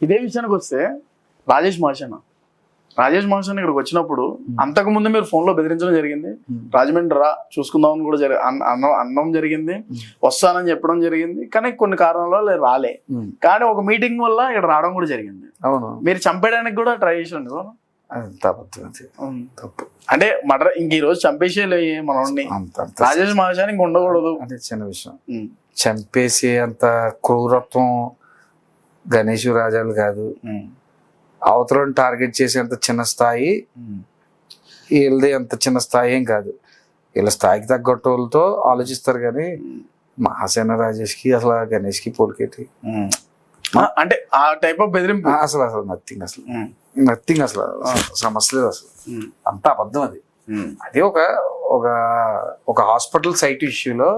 ఇదే విషయానికి వస్తే రాజేష్ మహాసేన ఇక్కడికి వచ్చినప్పుడు అంతకు ముందు మీరు ఫోన్ లో బెదిరించడం జరిగింది. రాజమండ్రి రా చూసుకుందామని కూడా అనడం జరిగింది, వస్తానని చెప్పడం జరిగింది. కానీ కొన్ని కారణాల వల్ల రాలే. కానీ ఒక మీటింగ్ వల్ల ఇక్కడ రావడం కూడా జరిగింది. అవును, మీరు చంపేయడానికి కూడా ట్రై చేసింది తప్పు. అంటే మటర్ ఇంక ఈ రోజు చంపేసేలే మనల్ని, రాజేష్ మహాసేన ఇంక ఉండకూడదు. అదే చిన్న విషయం. చంపేసి అంత క్రూరత్వం గణేష్ రాజాలు కాదు. అవతలను టార్గెట్ చేసేంత చిన్న స్థాయి వీళ్ళది, అంత చిన్న స్థాయి ఏం కాదు. వీళ్ళ స్థాయికి తగ్గట్టు వాళ్ళతో ఆలోచిస్తారు. కానీ మహాసేన రాజేష్ కి అసలు గణేష్ కి పోలికేటి అంటే ఆ టైప్ ఆఫ్ బెదిరింపు అసలు నథింగ్ అసలు సమస్య లేదు. అసలు అంత అబద్ధం అది. అది ఒక హాస్పిటల్ సైట్ ఇష్యూలో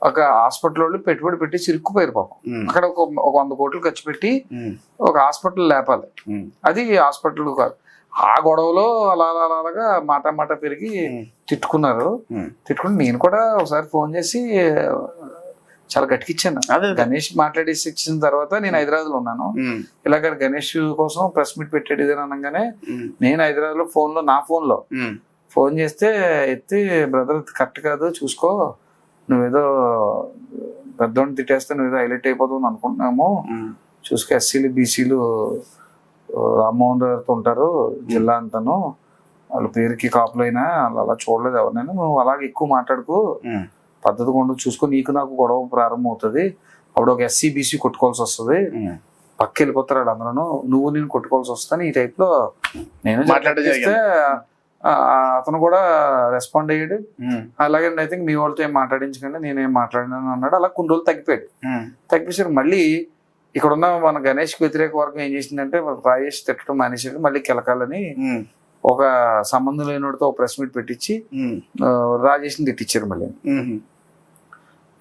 ఒక హాస్పిటల్ వాళ్ళు పెట్టుబడి పెట్టి చిరుక్కుపోయారు పాపం. అక్కడ ఒక 100 కోట్లు ఖర్చు పెట్టి ఒక హాస్పిటల్ లేపాలి. అది హాస్పిటల్ కాదు. ఆ గొడవలో అలాగా మాట పెరిగి తిట్టుకున్నారు. తిట్టుకుని నేను కూడా ఒకసారి ఫోన్ చేసి చాలా గట్టికిచ్చాను. గణేష్ మాట్లాడేసి ఇచ్చిన తర్వాత నేను హైదరాబాద్ లో ఉన్నాను. ఇలాగ గణేష్ కోసం ప్రెస్ మీట్ పెట్టాడు ఇది అనగానే నేను హైదరాబాద్ లో నా ఫోన్ లో ఫోన్ చేస్తే ఎత్తి, బ్రదర్ కరెక్ట్ కాదు చూసుకో, నువ్వేదో పెద్దోడిని తిట్టేస్తే నువ్వేదో హైలైట్ అయిపోతుంది అనుకుంటున్నాము, చూసుకో ఎస్సీలు బీసీలు రామ్మోహన్ రావుతో ఉంటారు జిల్లా అంతాను, వాళ్ళ పేరుకి కాపులైనా అలా చూడలేదు ఎవరినైనా, నువ్వు అలాగే ఎక్కువ మాట్లాడుకు, పద్ధతి కొండ చూసుకో, నీకు నాకు గొడవ ప్రారంభం అవుతుంది, అప్పుడు ఒక ఎస్సీ బీసీ కొట్టుకోవాల్సి వస్తుంది, పక్క వెళ్ళిపోతారు అందరూ, నువ్వు నేను కొట్టుకోవాల్సి వస్తాను ఈ టైప్ లో నేను మాట్లాడితే అతను కూడా రెస్పాండ్ అయ్యాడు. అలాగే ఐ థింక్ మీ వాళ్ళతో ఏం మాట్లాడించకండి, నేనేం మాట్లాడినాను అన్నాడు. అలా కొన్ని రోజులు తగ్గిపోయారు. మళ్ళీ ఇక్కడ ఉన్న మన గణేష్ కి వ్యతిరేక వర్గం ఏం చేసిందంటే రాజేష్ తిట్టడం మానేసాడు, మళ్ళీ కెలకాలని ఒక సంబంధం లేనివాడితో ఒక ప్రెస్ మీట్ పెట్టించి రాజేష్ ని తిట్టించారు. మళ్ళీ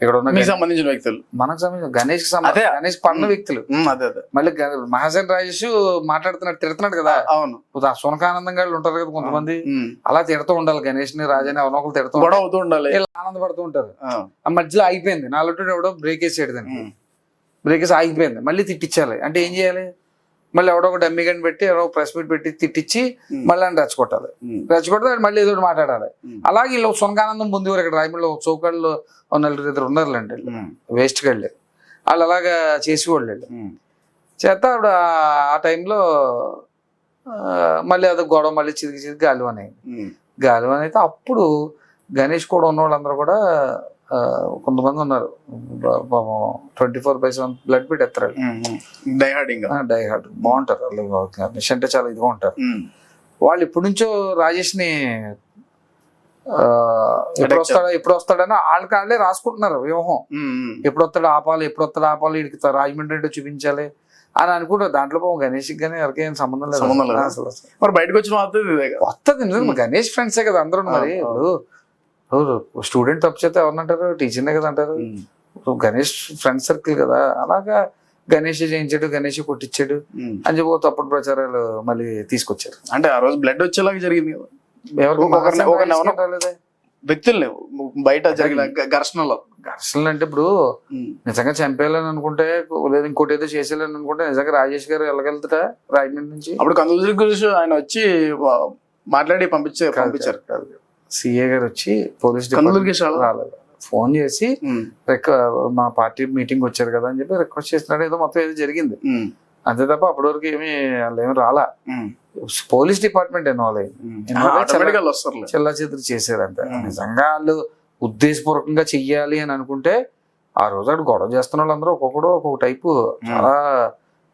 ఇక్కడ ఉన్న సంబంధించిన వ్యక్తులు, మనకు సంబంధించిన గణేష్ పన్న వ్యక్తులు మళ్ళీ మహాసేన రాజేష్ మాట్లాడుతున్నాడు, తిడుతున్నాడు కదా. అవును, సునకానందం గాళ్ళు ఉంటారు కదా కొంతమంది, అలా తిడుతూ ఉండాలి గణేష్ ని, రాజాని ఎవరో ఒకరు తిడుతూ ఉండాలి, ఆనందపడుతూ ఉంటారు. ఆ మధ్యలో ఆగిపోయింది, నాలుగు ఎవడో బ్రేక్ వేసాడు, దాన్ని బ్రేక్ వేసి ఆగిపోయింది, మళ్ళీ తిట్టించాలి. అంటే ఏం చేయాలి, మళ్ళీ ఎవడో ఒక డమ్మీ గన్ పెట్టి ఎవరో ప్రెస్ మీట్ పెట్టి తిట్టించి మళ్ళీ అని రెచ్చగొట్టాలి, మళ్ళీ ఏదో మాట్లాడాలి. అలాగే వీళ్ళు సునకానందం పొందేవారు ఇక్కడ రాయమండ్రిలో చౌకాళ్ళు 4-2 ఉన్నారులేండి, వేస్ట్ గళ్ళే వాళ్ళు అలాగా చేసేవాళ్ళు. చేత అప్పుడు ఆ టైంలో మళ్ళీ అది గొడవ మళ్ళీ చిరిగి గాలివన్ అయితే అప్పుడు గణేష్ కూడా ఉన్న వాళ్ళందరూ కూడా కొంతమంది ఉన్నారు 24/7 బ్లడ్ పెట్టి ఎత్తారు, డైహార్డ్ బాగుంటారు వాళ్ళు, నిష్ అంటే చాలా ఇదిగా ఉంటారు వాళ్ళు. ఇప్పటి నుంచో రాజేష్ ని ఎప్పుడు వస్తాడని వాళ్ళే రాసుకుంటున్నారు వ్యూహం, ఎప్పుడు వస్తాడు ఆపాలి వీడికి రాజమండ్రి అంటే చూపించాలి అని అనుకుంటారు. దాంట్లో గణేష్ గానీ ఎవరికైనా సంబంధం లేదు అసలు. మరి బయటకు వచ్చిన వస్తుంది గణేష్ ఫ్రెండ్సే కదా అందరూ. మరి స్టూడెంట్ తప్పు చేస్తే ఎవరినంటారు, టీచర్నే కదా అంటారు. గణేష్ ఫ్రెండ్ సర్కిల్ కదా, అలాగా గణేష్ చేయించాడు, గణేష్ కొట్టించాడు అని చెప్పి తప్పుడు ప్రచారాలు మళ్ళీ తీసుకొచ్చారు. అంటే ఆ రోజు బ్లడ్ వచ్చేలాగా జరిగింది కదా, వ్యక్తులు బయట జరిగిన ఘర్షణలు అంటే ఇప్పుడు నిజంగా చంపేయాలని అనుకుంటే లేదా ఇంకోటి ఏదో చేసేయాలని అనుకుంటే నిజంగా రాజేష్ గారు వెళ్ళగలుగుతారా రాజమండ్రి నుంచి? అప్పుడు కందులు గురించి ఆయన వచ్చి మాట్లాడి పంపించారు. సిఏ గారు వచ్చి పోలీస్ డిపార్ట్మెంట్ ఫోన్ చేసి మా పార్టీ మీటింగ్ వచ్చారు కదా అని చెప్పి రిక్వెస్ట్ చేస్తున్నాడు. ఏదో మొత్తం ఏదో జరిగింది అంతే తప్ప అప్పటి వరకు ఏమి రాలా. పోలీస్ డిపార్ట్మెంట్ ఇన్వాల్వ్ అయ్యింది, చెల్లా చెదురు చేశారు అంతే. నిజంగా వాళ్ళు ఉద్దేశపూర్వకంగా చెయ్యాలి అని అనుకుంటే ఆ రోజు అక్కడ గొడవ చేస్తున్న వాళ్ళందరూ ఒక్కొక్కడు ఒక్కొక్క టైపు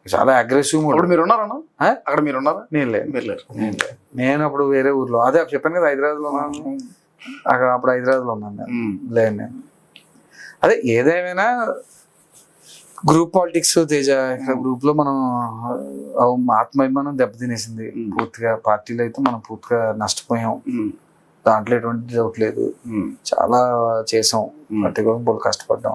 చాలా అగ్రెసివ్. మీరు ఉన్నారా అక్కడ? మీరు ఉన్నారా? నేను అప్పుడు వేరే ఊర్లో, అదే చెప్పాను కదా హైదరాబాద్ లో ఉన్నాను, అక్కడ అప్పుడు హైదరాబాద్ లో ఉన్నాను నేను. అదే ఏదేమైనా గ్రూప్ పాలిటిక్స్ తేజ, ఇక్కడ గ్రూప్ లో మనం ఆత్మాభిమానం దెబ్బతినేసింది పూర్తిగా. పార్టీలో అయితే మనం పూర్తిగా నష్టపోయాం, దాంట్లో ఎటువంటి డౌట్ లేదు. చాలా చేసాం, పార్టీ కోసం కష్టపడ్డాం.